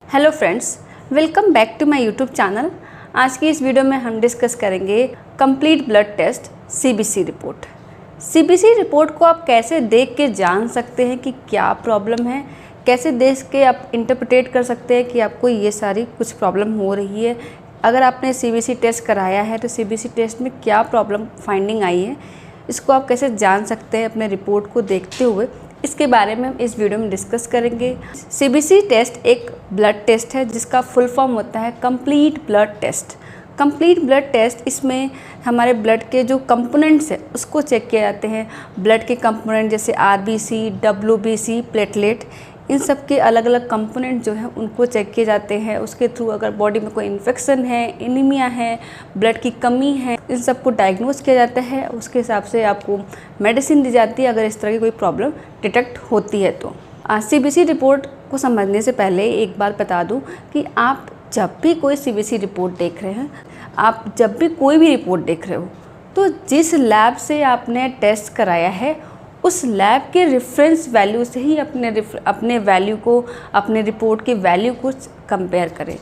Hello friends, welcome back to my YouTube channel. आज की इस वीडियो में हम डिस्कस करेंगे complete blood test CBC report. CBC report को आप कैसे देख के जान सकते हैं कि क्या प्रॉब्लम है, कैसे देख के आप इंटरप्रेट कर सकते हैं कि आपको ये सारी कुछ प्रॉब्लम हो रही है। अगर आपने सीबीसी टेस्ट कराया है तो सीबीसी टेस्ट में क्या प्रॉब्लम फाइंडिंग आई है, इसको आप कैसे जान सकते हैं अपने रिपोर्ट को देखते हुए, इसके बारे में हम इस वीडियो में डिस्कस करेंगे। सीबीसी टेस्ट एक ब्लड टेस्ट है जिसका फुल फॉर्म होता है complete blood test. Complete blood test, इसमें हमारे ब्लड के जो कंपोनेंट्स हैं उसको चेक किए जाते हैं। ब्लड के कंपोनेंट जैसे आरबीसी, डब्ल्यूबीसी, प्लेटलेट, इन सब के अलग अलग कंपोनेंट जो हैं उनको चेक किए जाते हैं। उसके थ्रू अगर बॉडी में कोई इन्फेक्शन है, एनीमिया है, ब्लड की कमी है, इन सब को डायग्नोज किया जाता है। उसके हिसाब से आपको मेडिसिन दी जाती है अगर इस तरह की कोई प्रॉब्लम डिटेक्ट होती है तो। सीबीसी रिपोर्ट को समझने से पहले एक बात बता दूं कि आप जब भी कोई सीबीसी रिपोर्ट देख रहे हैं, आप जब भी कोई भी रिपोर्ट देख रहे हो, तो जिस लैब से आपने टेस्ट कराया है उस लैब के रेफरेंस वैल्यू से ही अपने वैल्यू को, अपने रिपोर्ट के वैल्यू को कंपेयर करें।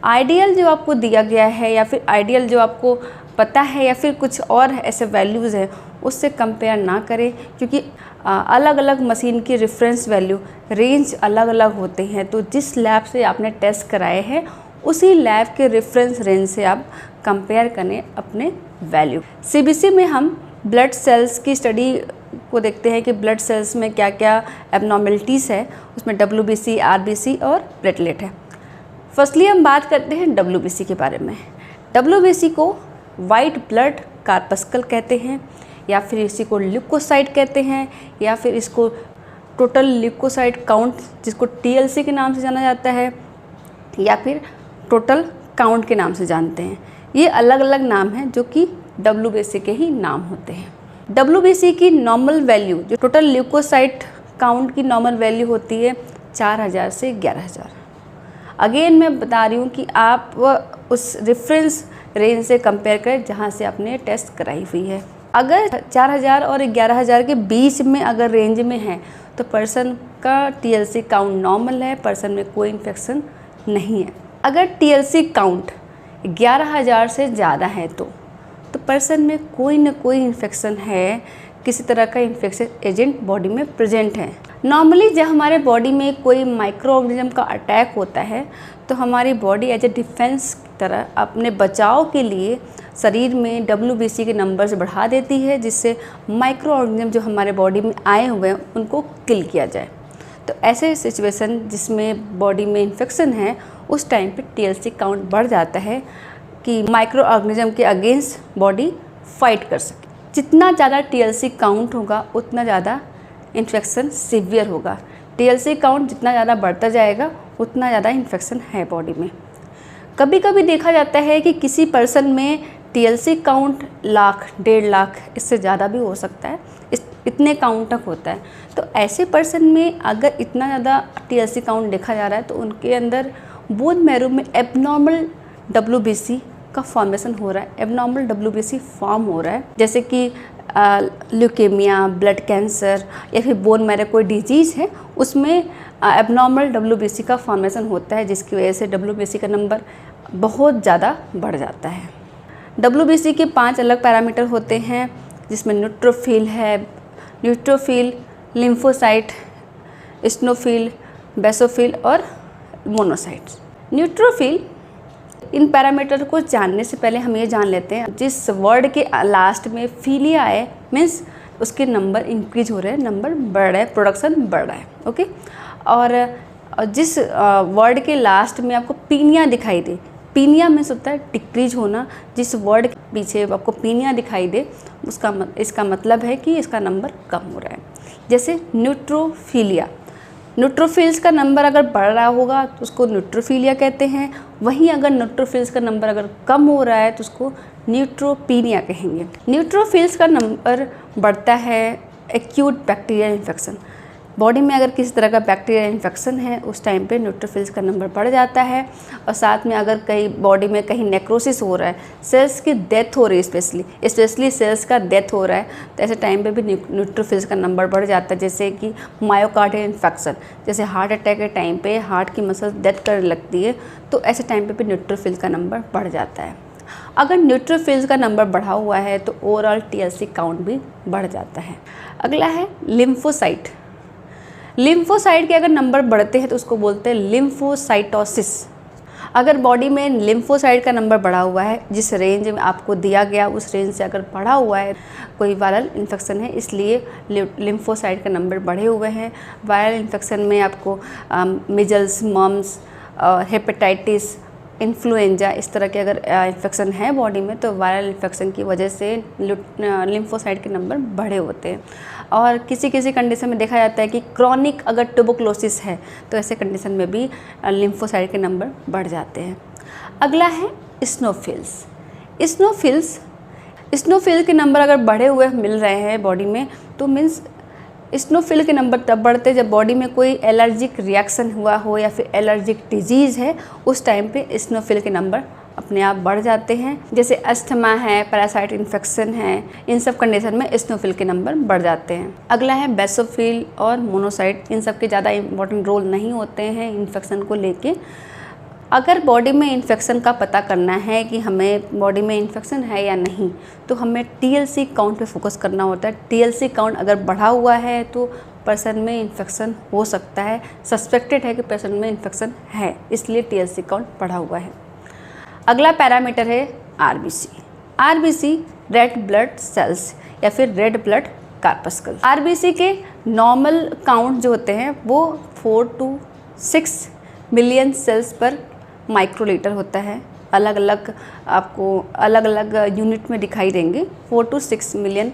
आइडियल जो आपको दिया गया है या फिर आइडियल जो आपको पता है या फिर कुछ और ऐसे वैल्यूज़ हैं उससे कंपेयर ना करें, क्योंकि अलग अलग मशीन की रेफरेंस वैल्यू रेंज अलग अलग होते हैं। तो जिस लैब से आपने टेस्ट कराए हैं उसी लैब के रेफरेंस रेंज से आप कंपेयर करें अपने वैल्यू। सीबीसी में हम ब्लड सेल्स की स्टडी को देखते हैं कि ब्लड सेल्स में क्या क्या एबनॉर्मलिटीज़ है। उसमें डब्ल्यूबीसी, आरबीसी और प्लेटलेट है। फर्स्टली हम बात करते हैं डब्ल्यूबीसी के बारे में। डब्ल्यूबीसी को वाइट ब्लड कार्पस्कल कहते हैं, या फिर इसी को ल्यूकोसाइट कहते हैं, या फिर इसको टोटल ल्यूकोसाइट काउंट, जिसको टीएलसी के नाम से जाना जाता है, या फिर टोटल काउंट के नाम से जानते हैं। ये अलग अलग नाम हैं जो कि डब्ल्यूबीसी के ही नाम होते हैं। डब्ल्यूबीसी की नॉर्मल वैल्यू, जो टोटल ल्यूकोसाइट काउंट की नॉर्मल वैल्यू होती है 4000 से 11000। अगेन मैं बता रही हूँ कि आप उस रेफरेंस रेंज से कंपेयर करें जहाँ से आपने टेस्ट कराई हुई है। अगर 4000 और 11000 के बीच में अगर रेंज में है तो पर्सन का टीएलसी काउंट नॉर्मल है, पर्सन में कोई इन्फेक्शन नहीं है। अगर टीएलसी काउंट 11000 से ज़्यादा है तो पर्सन में कोई ना कोई इन्फेक्शन है, किसी तरह का इन्फेक्शन एजेंट बॉडी में प्रेजेंट है। नॉर्मली जब हमारे बॉडी में कोई माइक्रो ऑर्गेनिज्म का अटैक होता है तो हमारी बॉडी एज ए डिफेंस की तरह अपने बचाव के लिए शरीर में डब्ल्यूबीसी के नंबर्स बढ़ा देती है, जिससे माइक्रो ऑर्गेनिज्म जो हमारे बॉडी में आए हुए हैं उनको किल किया जाए। तो ऐसे सिचुएशन जिसमें बॉडी में इन्फेक्शन है उस टाइम पे टीएलसी काउंट बढ़ जाता है कि माइक्रो ऑर्गेनिज्म के अगेंस्ट बॉडी फाइट कर सके। जितना ज़्यादा टीएलसी काउंट होगा उतना ज़्यादा इन्फेक्शन सीवियर होगा। टीएलसी काउंट जितना ज़्यादा बढ़ता जाएगा उतना ज़्यादा इन्फेक्शन है बॉडी में। कभी कभी देखा जाता है कि किसी पर्सन में टीएलसी काउंट लाख, 1.5 लाख, इससे ज़्यादा भी हो सकता है, इतने काउंट तक होता है। तो ऐसे पर्सन में अगर इतना ज़्यादा टीएलसी काउंट देखा जा रहा है तो उनके अंदर बोन मैरो में एबनॉर्मल डब्ल्यूबीसी का फॉर्मेशन हो रहा है, एबनॉर्मल डब्ल्यूबीसी फॉर्म हो रहा है, जैसे कि ल्यूकेमिया, ब्लड कैंसर या फिर बोन मैरो कोई डिजीज़ है, उसमें एबनॉर्मल डब्ल्यूबीसी का फॉर्मेशन होता है, जिसकी वजह से डब्ल्यूबीसी का नंबर बहुत ज़्यादा बढ़ जाता है। डब्ल्यूबीसी के 5 अलग पैरामीटर होते हैं, जिसमें न्यूट्रोफिल है, न्यूट्रोफिल, लिम्फोसाइट, स्नोफिल, बेसोफिल और मोनोसाइट्स। न्यूट्रोफिल, इन पैरामीटर को जानने से पहले हम ये जान लेते हैं जिस वर्ड के लास्ट में फिलिया है मीन्स उसके नंबर इंक्रीज हो रहे हैं, नंबर बढ़ रहा है, प्रोडक्शन बढ़ रहा है। ओके, और जिस वर्ड के लास्ट में आपको पीनिया दिखाई दे, पीनिया मीन्स होता है डिक्रीज होना। जिस वर्ड के पीछे आपको पीनिया दिखाई दे इसका मतलब है कि इसका नंबर कम हो रहा है। जैसे न्यूट्रोफिलिया, न्यूट्रोफिल्स का नंबर अगर बढ़ रहा होगा तो उसको न्यूट्रोफिलिया कहते हैं। वहीं अगर न्यूट्रोफिल्स का नंबर अगर कम हो रहा है तो उसको न्यूट्रोपीनिया कहेंगे। न्यूट्रोफिल्स का नंबर बढ़ता है एक्यूट बैक्टीरियल इन्फेक्शन, बॉडी में अगर किसी तरह का बैक्टीरिया इन्फेक्शन है उस टाइम पे न्यूट्रोफिल्स का नंबर बढ़ जाता है। और साथ में अगर कहीं बॉडी में कहीं नेक्रोसिस हो रहा है, सेल्स की डेथ हो रही है, स्पेशली सेल्स का डेथ हो रहा है, तो ऐसे टाइम पे भी न्यूट्रोफिल्स का नंबर बढ़ जाता है। जैसे कि मायोकार्डियल इन्फेक्शन, जैसे हार्ट अटैक के टाइम पे हार्ट की मसल्स डेथ करने लगती है, तो ऐसे टाइम पे भी न्यूट्रोफिल्स का नंबर बढ़ जाता है। अगर न्यूट्रोफिल्स का नंबर बढ़ा हुआ है तो ओवरऑल TLC काउंट भी बढ़ जाता है। अगला है लिम्फोसाइट। लिम्फोसाइट के अगर नंबर बढ़ते हैं तो उसको बोलते हैं लिम्फोसाइटोसिस। अगर बॉडी में लिम्फोसाइट का नंबर बढ़ा हुआ है, जिस रेंज में आपको दिया गया उस रेंज से अगर बढ़ा हुआ है, कोई वायरल इन्फेक्शन है इसलिए लिम्फोसाइट का नंबर बढ़े हुए हैं। वायरल इन्फेक्शन में आपको मिजल्स, मम्स, हेपेटाइटिस, इन्फ्लुएंजा इस तरह के अगर इन्फेक्शन है बॉडी में तो वायरल इन्फेक्शन की वजह से लिम्फोसाइट के नंबर बढ़े होते हैं। और किसी किसी कंडीशन में देखा जाता है कि क्रॉनिक अगर ट्यूबरकुलोसिस है तो ऐसे कंडीशन में भी लिम्फोसाइट के नंबर बढ़ जाते हैं। अगला है स्नोफिल्स। स्नोफिल के नंबर अगर बढ़े हुए मिल रहे हैं बॉडी में तो मीन्स स्नोफिल के नंबर तब बढ़ते जब बॉडी में कोई एलर्जिक रिएक्शन हुआ हो या फिर एलर्जिक डिजीज़ है, उस टाइम पे स्नोफिल के नंबर अपने आप बढ़ जाते हैं। जैसे अस्थमा है, पैरासाइट इन्फेक्शन है, इन सब कंडीशन में स्नोफिल के नंबर बढ़ जाते हैं। अगला है बेसोफिल और मोनोसाइट। इन सब के ज़्यादा इंपॉर्टेंट रोल नहीं होते हैं इन्फेक्शन को लेके। अगर बॉडी में इन्फेक्शन का पता करना है कि हमें बॉडी में इन्फेक्शन है या नहीं, तो हमें TLC काउंट पे फोकस करना होता है। TLC काउंट अगर बढ़ा हुआ है तो पर्सन में इन्फेक्शन हो सकता है, सस्पेक्टेड है कि पर्सन में इन्फेक्शन है, इसलिए TLC काउंट बढ़ा हुआ है। अगला पैरामीटर है RBC, रेड ब्लड सेल्स या फिर रेड ब्लड कार्पस्कल। RBC के नॉर्मल काउंट जो होते हैं वो 4 to 6 मिलियन सेल्स पर माइक्रोलीटर होता है। अलग अलग आपको अलग अलग यूनिट में दिखाई देंगे, 4 to 6 मिलियन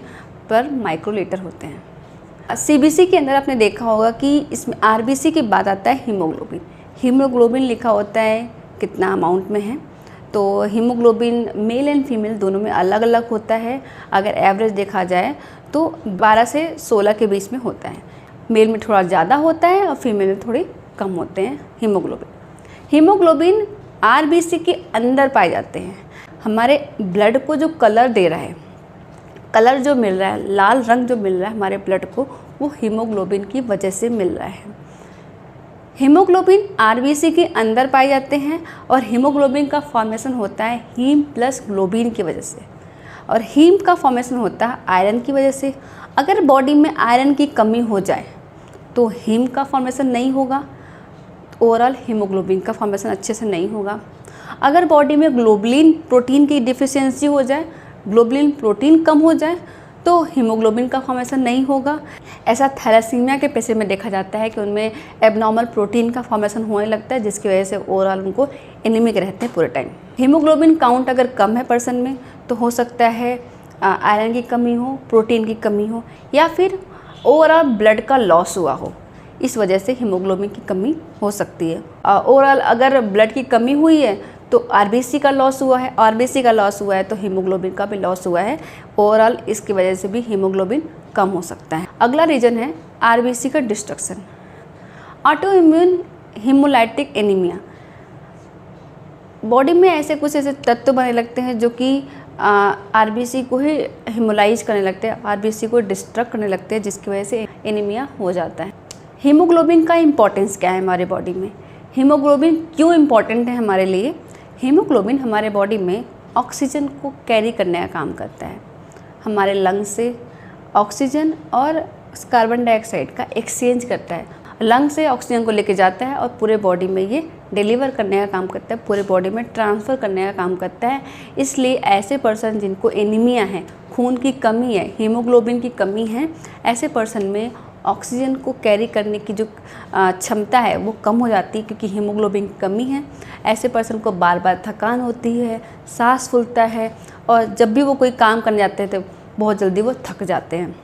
पर माइक्रोलीटर होते हैं। CBC के अंदर आपने देखा होगा कि इसमें RBC के बाद आता है हीमोग्लोबिन लिखा होता है कितना अमाउंट में है। तो हीमोग्लोबिन मेल एंड फीमेल दोनों में अलग अलग होता है। अगर एवरेज देखा जाए तो 12 से 16 के बीच में होता है। मेल में थोड़ा ज़्यादा होता है और फीमेल में थोड़ी कम होते हैं हीमोग्लोबिन RBC के अंदर पाए जाते हैं। हमारे ब्लड को जो कलर दे रहा है, कलर जो मिल रहा है, लाल रंग जो मिल रहा है हमारे ब्लड को, वो हीमोग्लोबिन की वजह से मिल रहा है। हीमोग्लोबिन RBC के अंदर पाए जाते हैं और हीमोग्लोबिन का फॉर्मेशन होता है हीम प्लस ग्लोबिन की वजह से, और हीम का फॉर्मेशन होता है आयरन की वजह से। अगर बॉडी में आयरन की कमी हो जाए तो हीम का फॉर्मेशन नहीं होगा, ओवरऑल हीमोग्लोबिन का फॉर्मेशन अच्छे से नहीं होगा। अगर बॉडी में ग्लोबुलिन प्रोटीन की डिफिशियंसी हो जाए, ग्लोबुलिन प्रोटीन कम हो जाए तो हीमोग्लोबिन का फॉर्मेशन नहीं होगा। ऐसा थैलेसीमिया के पेशेंट में देखा जाता है कि उनमें एबनॉर्मल प्रोटीन का फॉर्मेशन होने लगता है, जिसकी वजह से ओवरऑल उनको एनीमिक रहते हैं पूरे टाइम। हीमोग्लोबिन काउंट अगर कम है पर्सन में तो हो सकता है आयरन की कमी हो, प्रोटीन की कमी हो, या फिर ओवरऑल ब्लड का लॉस हुआ हो, इस वजह से हीमोग्लोबिन की कमी हो सकती है। ओवरऑल अगर ब्लड की कमी हुई है तो RBC का लॉस हुआ है, RBC का लॉस हुआ है तो हीमोग्लोबिन का भी लॉस हुआ है। ओवरऑल इसकी वजह से भी हीमोग्लोबिन कम हो सकता है। अगला रीजन है RBC का destruction. Auto immune haemolytic anaemia. Body में ऐसे कुछ ऐसे तत्व बनने लगते हैं जो कि RBC को ही हीमोलाइज करने लगते हैं, RBC को डिस्ट्रक्ट करने लगते हैं, जिसकी वजह से एनीमिया हो जाता है। हीमोग्लोबिन का इम्पोर्टेंस क्या है हमारे बॉडी में? हीमोग्लोबिन क्यों इम्पोर्टेंट है हमारे लिए? हीमोग्लोबिन हमारे बॉडी में ऑक्सीजन को कैरी करने का काम करता है। हमारे लंग्स से ऑक्सीजन और कार्बन डाइऑक्साइड का एक्सचेंज करता है। लंग से ऑक्सीजन को लेके जाता है और पूरे बॉडी में ये डिलीवर करने का काम करता है, पूरे बॉडी में ट्रांसफ़र करने का काम करता है। इसलिए ऐसे पर्सन जिनको एनीमिया है, खून की कमी है, हीमोग्लोबिन की कमी है, ऐसे पर्सन में ऑक्सीजन को कैरी करने की जो क्षमता है वो कम हो जाती है, क्योंकि हीमोग्लोबिन की कमी है। ऐसे पर्सन को बार बार थकान होती है, सांस फूलता है, और जब भी वो कोई काम करने जाते हैं तो बहुत जल्दी वो थक जाते हैं।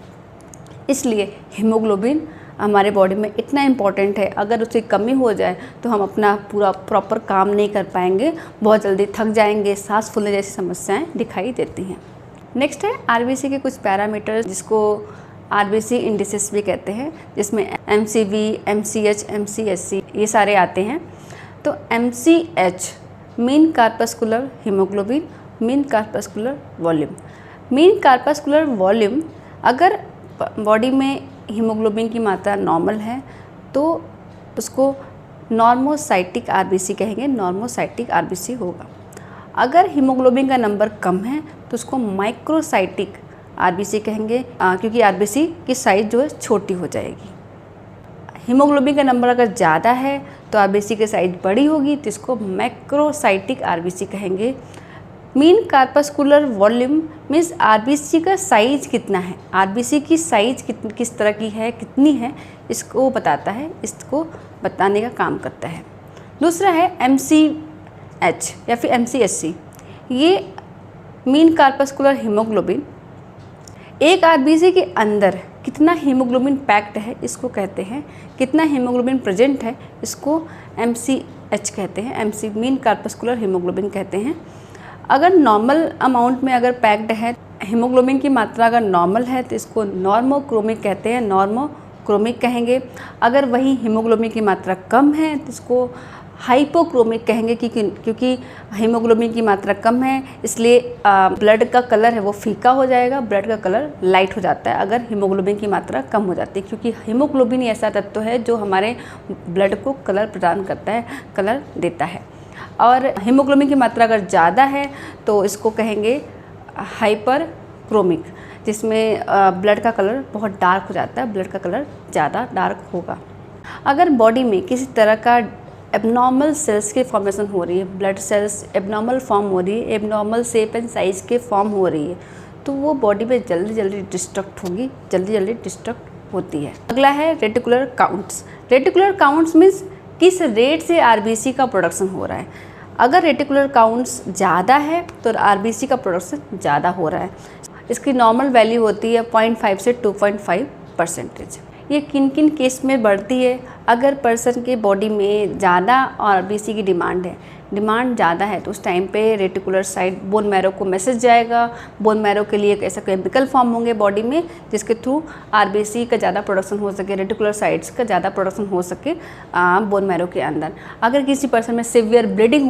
इसलिए हीमोग्लोबिन हमारे बॉडी में इतना इम्पॉर्टेंट है। अगर उसकी कमी हो जाए तो हम अपना पूरा प्रॉपर काम नहीं कर पाएंगे, बहुत जल्दी थक जाएंगे, सांस फूलने जैसी समस्याएं दिखाई देती हैं। नेक्स्ट है RBC के कुछ पैरामीटर जिसको आरबीसी इंडिसेस भी कहते हैं, जिसमें एमसीवी, एमसीएच, एमसीएससी ये सारे आते हैं। तो MCH mean corpuscular haemoglobin, mean corpuscular volume. Mean corpuscular volume, अगर बॉडी में हीमोग्लोबिन की मात्रा नॉर्मल है तो उसको नॉर्मोसाइटिक आरबीसी कहेंगे, नॉर्मोसाइटिक आरबीसी होगा। अगर हीमोग्लोबिन का नंबर कम है तो उसको माइक्रोसाइटिक आरबीसी कहेंगे, क्योंकि आरबीसी की साइज जो है छोटी हो जाएगी। हीमोग्लोबिन का नंबर अगर ज़्यादा है तो आरबीसी की साइज बड़ी होगी, तो इसको मैक्रोसाइटिक आरबीसी कहेंगे। Mean corpuscular volume means RBC का साइज कितना है, आरबीसी की साइज किस तरह की है, कितनी है, इसको बताता है, इसको बताने का काम करता है। दूसरा है एमसीएच या फिर एमसीएससी। ये मीन कार्पस्कुलर हीमोग्लोबिन, एक आरबीसी के अंदर कितना हीमोग्लोबिन पैक्ड है इसको कहते हैं, कितना हीमोग्लोबिन प्रेजेंट है इसको एमसीएच कहते हैं, एमसी मीन कार्पस्कुलर हीमोग्लोबिन कहते हैं। अगर नॉर्मल अमाउंट में अगर पैक्ड है, हीमोग्लोबिन की मात्रा अगर नॉर्मल है तो इसको नॉर्मोक्रोमिक कहते हैं, नॉर्मोक्रोमिक कहेंगे। अगर वही हीमोग्लोबिन की मात्रा कम है तो इसको हाइपोक्रोमिक कहेंगे, क्योंकि हीमोग्लोबिन की मात्रा कम है इसलिए ब्लड का कलर है वो फीका हो जाएगा, ब्लड का कलर लाइट हो जाता है अगर हीमोग्लोबिन की मात्रा कम हो जाती है, क्योंकि हीमोग्लोबिन ऐसा तत्व है जो हमारे ब्लड को कलर प्रदान करता है, कलर देता है। और हीमोग्लोबिन की मात्रा अगर ज़्यादा है तो इसको कहेंगे हाइपरक्रोमिक, जिसमें ब्लड का कलर बहुत डार्क हो जाता है, ब्लड का कलर ज़्यादा डार्क होगा। अगर बॉडी में किसी तरह का एबनॉर्मल सेल्स की फॉर्मेशन हो रही है, ब्लड सेल्स एबनॉर्मल फॉर्म हो रही है, एबनॉर्मल शेप एंड साइज़ के फॉर्म हो रही है, तो वो बॉडी में जल्दी जल्दी डिस्ट्रक्ट होगी, जल्दी जल्दी डिस्ट्रक्ट होती है। अगला है reticular counts. Reticular counts means किस रेट से आरबीसी का प्रोडक्शन हो रहा है। अगर रेटिकुलर काउंट्स ज़्यादा है तो आरबीसी का प्रोडक्शन ज़्यादा हो रहा है। इसकी नॉर्मल वैल्यू होती है 0.5 से 2.5%। ये किन किन केस में बढ़ती है, अगर पर्सन के बॉडी में ज़्यादा आरबीसी की डिमांड ज़्यादा है तो उस टाइम पे रेटिकुलर साइट बोन मैरो को मैसेज जाएगा, बोन मैरो के लिए एक ऐसा केमिकल फॉर्म होंगे बॉडी में जिसके थ्रू आरबीसी का ज़्यादा प्रोडक्शन हो सके, रेटिकुलर साइट्स का ज़्यादा प्रोडक्शन हो सके बोन मैरो के अंदर। अगर किसी पर्सन में सिवियर ब्लीडिंग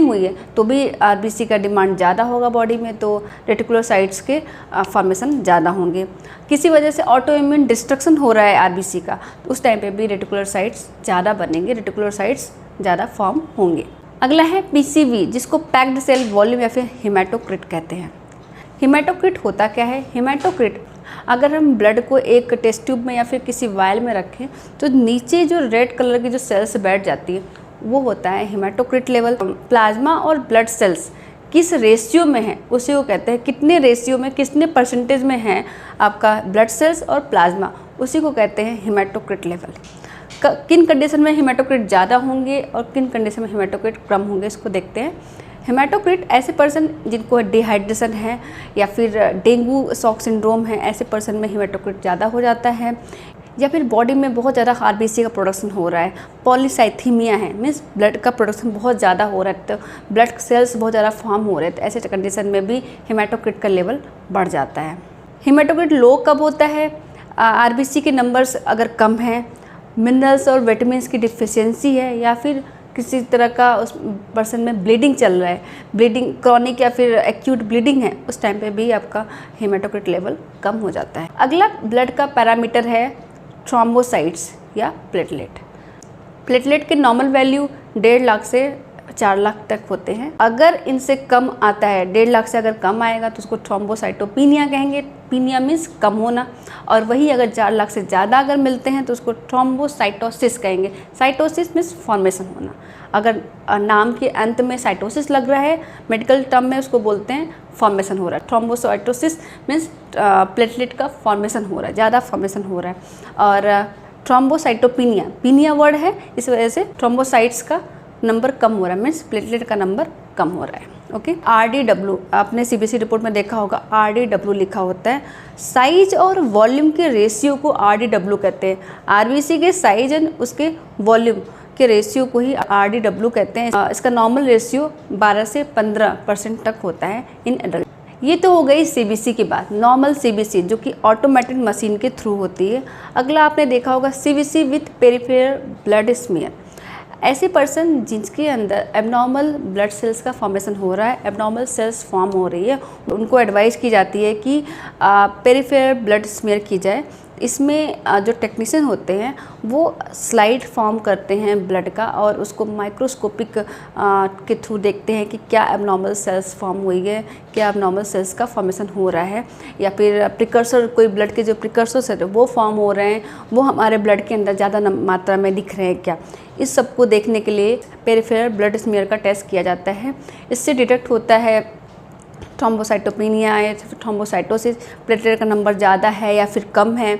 हुई है तो भी आरबीसी का डिमांड ज़्यादा होगा बॉडी में, तो रेटिकुलर साइट्स के फॉर्मेशन ज़्यादा होंगे। किसी वजह से ऑटो इम्यून डिस्ट्रक्शन हो रहा है आरबीसी का, तो उस टाइम पे भी रेटिकुलर साइट्स ज़्यादा बनेंगे, रेटिकुलर साइट्स ज़्यादा फॉर्म होंगे। अगला है पीसीवी, जिसको पैक्ड सेल वॉल्यूम या फिर हेमाटोक्रिट कहते हैं। हेमाटोक्रिट होता क्या है? हेमाटोक्रिट, अगर हम ब्लड को एक टेस्ट ट्यूब में या फिर किसी वायल में रखें तो नीचे जो रेड कलर की जो सेल्स बैठ जाती है वो होता है हेमाटोक्रिट लेवल। प्लाज्मा और ब्लड सेल्स किस रेशियो में है उसी को कहते हैं, कितने रेशियो में, कितने परसेंटेज में है आपका ब्लड सेल्स और प्लाज्मा, उसी को कहते हैं हेमाटोक्रिट लेवल। किन कंडीशन में हेमाटोक्रिट ज़्यादा होंगे और किन कंडीशन में हेमाटोक्रिट कम होंगे इसको देखते हैं। हेमाटोक्रिट ऐसे पर्सन जिनको डिहाइड्रेशन है या फिर डेंगू शॉक सिंड्रोम है, ऐसे पर्सन में हेमाटोक्रिट ज़्यादा हो जाता है। या फिर बॉडी में बहुत ज़्यादा आरबीसी का प्रोडक्शन हो रहा है, पॉलीसाइथीमिया है, मीन्स ब्लड का प्रोडक्शन बहुत ज़्यादा हो रहा है, तो ब्लड सेल्स बहुत ज़्यादा फॉर्म हो रहे हैं, तो ऐसे कंडीशन में भी हेमाटोक्रिट का लेवल बढ़ जाता है। हेमाटोक्रिट लो कब होता है? आरबीसी के नंबर्स अगर कम है, मिनरल्स और विटामिन्स की डिफिशियंसी है, या फिर किसी तरह का उस पर्सन में ब्लीडिंग चल रहा है, ब्लीडिंग क्रॉनिक या फिर एक्यूट ब्लीडिंग है, उस टाइम पे भी आपका हेमाटोक्रिट लेवल कम हो जाता है। अगला ब्लड का पैरामीटर है थ्रोम्बोसाइट्स या प्लेटलेट। प्लेटलेट की नॉर्मल वैल्यू 1.5 लाख से 4 लाख तक होते हैं। अगर इनसे कम आता है, 1.5 लाख से अगर कम आएगा तो उसको थ्रोम्बोसाइटोपिनिया कहेंगे। पिनिया मीन्स कम होना, और वही अगर 4 लाख से ज़्यादा अगर मिलते हैं तो उसको थ्रोम्बोसाइटोसिस कहेंगे। साइटोसिस मीन्स फॉर्मेशन होना। अगर नाम के अंत में साइटोसिस लग रहा है, मेडिकल टर्म में उसको बोलते हैं फॉर्मेशन हो रहा है। थ्रोम्बोसाइटोसिस मीन्स प्लेटलेट का फॉर्मेशन हो रहा है, ज़्यादा फॉर्मेशन हो रहा है। और थ्रोम्बोसाइटोपिनिया, पिनिया वर्ड है, इस वजह से थ्रोम्बोसाइट्स का नंबर कम हो रहा है, मीन्स प्लेटलेट का नंबर कम हो रहा है। ओके, RDW आपने सीबीसी रिपोर्ट में देखा होगा, RDW लिखा होता है। साइज और वॉल्यूम के रेशियो को RDW कहते हैं। आरबीसी के साइज एंड उसके वॉल्यूम के रेशियो को ही RDW कहते हैं। इसका नॉर्मल रेशियो 12 से 15% तक होता है इन एडल्ट। ये तो हो गई सीबीसी की बात, नॉर्मल सीबीसी जो कि ऑटोमेटेड मशीन के थ्रू होती है। अगला आपने देखा होगा CBC with peripheral blood smear. ऐसे पर्सन जिनके अंदर एबनॉर्मल ब्लड सेल्स का फॉर्मेशन हो रहा है, एबनॉर्मल सेल्स फॉर्म हो रही है, उनको एडवाइस की जाती है कि पेरिफेरल ब्लड स्मीयर की जाए। इसमें जो टेक्नीशियन होते हैं वो स्लाइड फॉर्म करते हैं ब्लड का और उसको माइक्रोस्कोपिक के थ्रू देखते हैं कि क्या एबनॉर्मल सेल्स फॉर्म हुई है, क्या एबनॉर्मल सेल्स का फॉर्मेशन हो रहा है, या फिर प्रिकर्सर, कोई ब्लड के जो प्रिकर्सर्स है वो फॉर्म हो रहे हैं, वो हमारे ब्लड के अंदर ज़्यादा मात्रा में दिख रहे हैं क्या। इस सब को देखने के लिए पेरिफेरल ब्लड स्मीयर का टेस्ट किया जाता है। इससे डिटेक्ट होता है थ्रोम्बोसाइटोपेनिया या थ्रोम्बोसाइटोसिस, प्लेटलेट का नंबर ज़्यादा है या फिर कम है,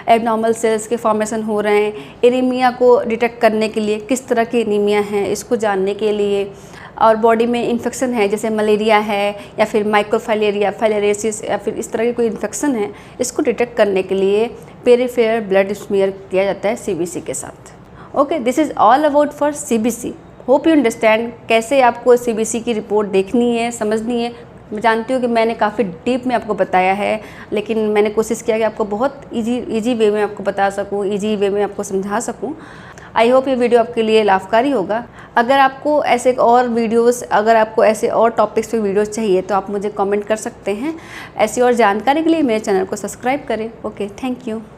एबनॉर्मल सेल्स के फॉर्मेशन हो रहे हैं। एनीमिया को डिटेक्ट करने के लिए, किस तरह की एनीमिया है इसको जानने के लिए, और बॉडी में इन्फेक्शन है जैसे मलेरिया है या फिर माइक्रोफाइलेरिया, फाइलेरियोसिस या फिर इस तरह की कोई इन्फेक्शन है, इसको डिटेक्ट करने के लिए पेरिफेरल ब्लड स्मीयर किया जाता है सीबीसी के साथ। Okay, this is all about for CBC. Hope you understand कैसे आपको सीबीसी की रिपोर्ट देखनी है, समझनी है। मैं जानती हूँ कि मैंने काफ़ी डीप में आपको बताया है, लेकिन मैंने कोशिश किया कि आपको बहुत इजी वे में आपको बता सकूँ, इजी वे में आपको समझा सकूँ। आई होप ये वीडियो आपके लिए लाभकारी होगा। अगर आपको ऐसे और वीडियोस, अगर आपको ऐसे और टॉपिक्स पे वीडियोस चाहिए तो आप मुझे कमेंट कर सकते हैं। ऐसी और जानकारी के लिए मेरे चैनल को सब्सक्राइब करें। Okay, thank you.